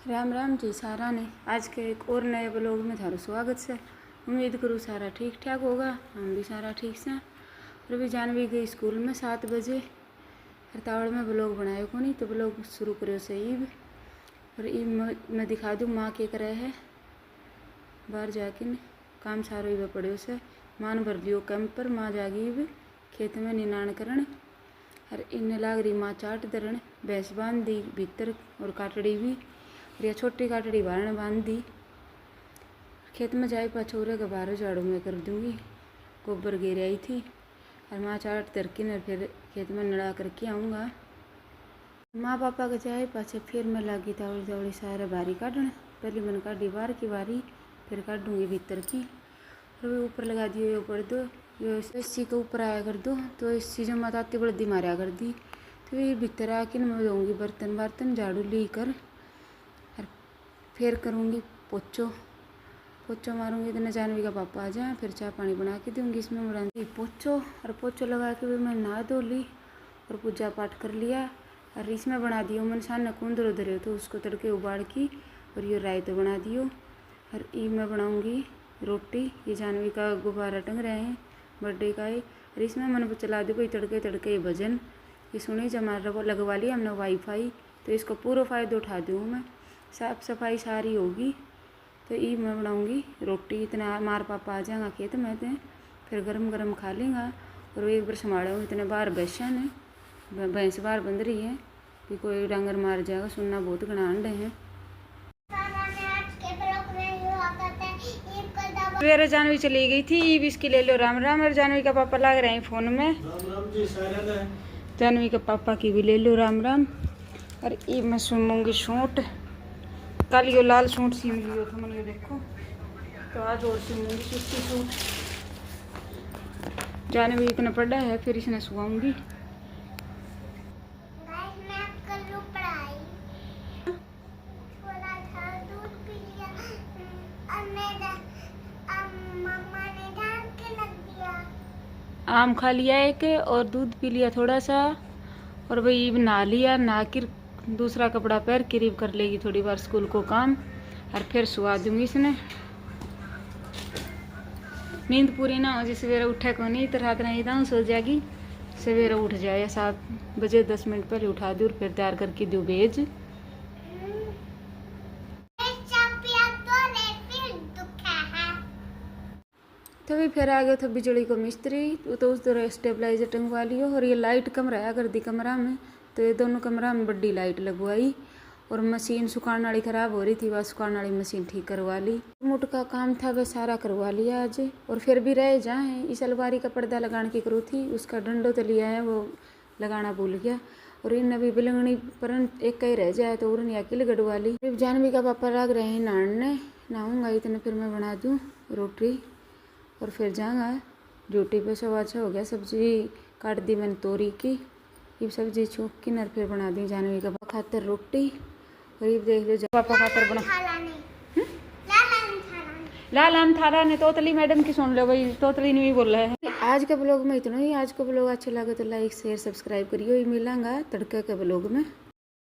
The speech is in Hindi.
राम राम जी सारा ने। आज के एक और नए ब्लॉग में थारो स्वागत है। उम्मीद करूँ सारा ठीक ठाक होगा, हम भी सारा ठीक से। और अभी जानवी गई स्कूल में 7 बजे। हड़ताल में ब्लॉग बनाए को नहीं तो ब्लॉग शुरू करो से ईब। और ईब मैं दिखा दूँ माँ के करे है बाहर जाके काम सारो ईब पड़ो से। मान भर लियो कैंप पर माँ जागी ईब खेत में निनाण करण। और इन लाग रही माँ चाट दरण भैंस बांध दी भीतर और काटड़ी भी और यह छोटी काटड़ी बाहर बांध दी। खेत में जाए पछोरे के बाहर झाड़ू में कर दूंगी। गोबर गिर आई थी और माँ चाट तरकिन और फिर खेत में नड़ा करके आऊँगा। माँ पापा के जाए पाछे फिर मैं लगी तावड़ी तावड़ी सारे बारी काटने। पहले मैंने काटी बाहर की बारी, फिर काटूँगी भीतर की। और वे ऊपर लगा दियो ये ऊपर दो यो एसी के ऊपर आया कर दो तो इस चीज़ों में ताती बड़ी मारा कर दी। तो ये भीतर आके मैं दूँगी बर्तन बर्तन झाड़ू ली कर और फिर करूँगी पोछो मारूंगी। इतने जानवी का पापा आ जाए फिर चाय पानी बना के दूँगी। इसमें बनाऊँगी पोछो लगा के भी मैं नहा धो ली और पूजा पाठ कर लिया। और इसमें बना दियो मैंने सामने कुंदरो धरे तो उसको तड़के उबाल की और ये रायता बना दियो। और ये मैं बनाऊँगी रोटी। ये जानवी का गुब्बारा टंग रहे हैं बर्थडे का ही। और इसमें मैंने चला दी कोई तड़के ये भजन ये सुनी जब हमारा लगवा लिया हमने वाईफाई तो इसका पूरा फ़ायदा उठा दूँ मैं। साफ सफाई सारी होगी तो ये मैं बनाऊँगी रोटी। इतना मार पापा आ जाएगा खेत में तो फिर गरम गरम खा लेंगा। और एक बार संभालो इतने बाहर भैंसा ने भैंस बाहर बंद रही है कि कोई डांगर मार जाएगा सुनना बहुत घना अंडे हैं। सवेरे जानवी चली गई थी ईब इसकी ले लो राम राम। और जानवी का पापा लग रहे हैं फोन में। राम राम जी सारा जानवी का पापा की भी ले लो राम राम। और ईब मैं सुनूंगी सूट। कल यो लाल सूट सीम लियो तो मैंने देखो तो आज और सीमूंगी सूती सूट। जाने भी इतना पड़ा है फिर इसने सुआऊंगी। आम खा लिया एक और दूध पी लिया थोड़ा सा। और भाई नहा लिया, नहा कर दूसरा कपड़ा पहन करीब कर लेगी थोड़ी बार स्कूल को काम और फिर सुहा दूंगी इसने। नींद पूरी ना हो जी सवेरे उठे को नहीं तो रात नहीं था सो जाएगी। सवेरे उठ जाए 7 बजे 10 मिनट पहले उठा दूँ और फिर तैयार करके दूँ भेज। तो भी फिर आ गया था बिजली को मिस्त्री तो उस तरह स्टेबलाइजर टंगवा लियो। और ये लाइट कम रहा कर दी कमरा में तो ये दोनों कमरा में बड़ी लाइट लगवाई। और मशीन सुखाने वाली ख़राब हो रही थी वह सुखाने वाली मशीन ठीक करवा ली। मुट का काम था वह सारा करवा लिया आज। और फिर भी रह जाए इस अलमारी का पर्दा लगाने की करू थी उसका डंडो तो लिया है वो लगाना भूल गया। और इन अभी बिलंगनी पर एक कहीं रह जाए तो उड़न या किल गड़वा ली। जानवी का पापा लग रहे हैं नहाने नहाऊँगा इतने फिर मैं बना दूँ रोटी और फिर जाऊँगा ड्यूटी पे। सब अच्छा हो गया। सब्जी काट दी मैंने तोरी की ये सब्जी छोक की नर फिर बना दी जानवी का खातर रोटी। और ये देख लो पापा खातर बना लाल आम थारा ने तोतली मैडम की सुन लो भाई तोतली नहीं बोल रहा है। आज के ब्लॉग में इतना ही। आज का ब्लॉग अच्छा लगे तो लाइक शेयर सब्सक्राइब करियो। मिलांगा तड़के के ब्लॉग में।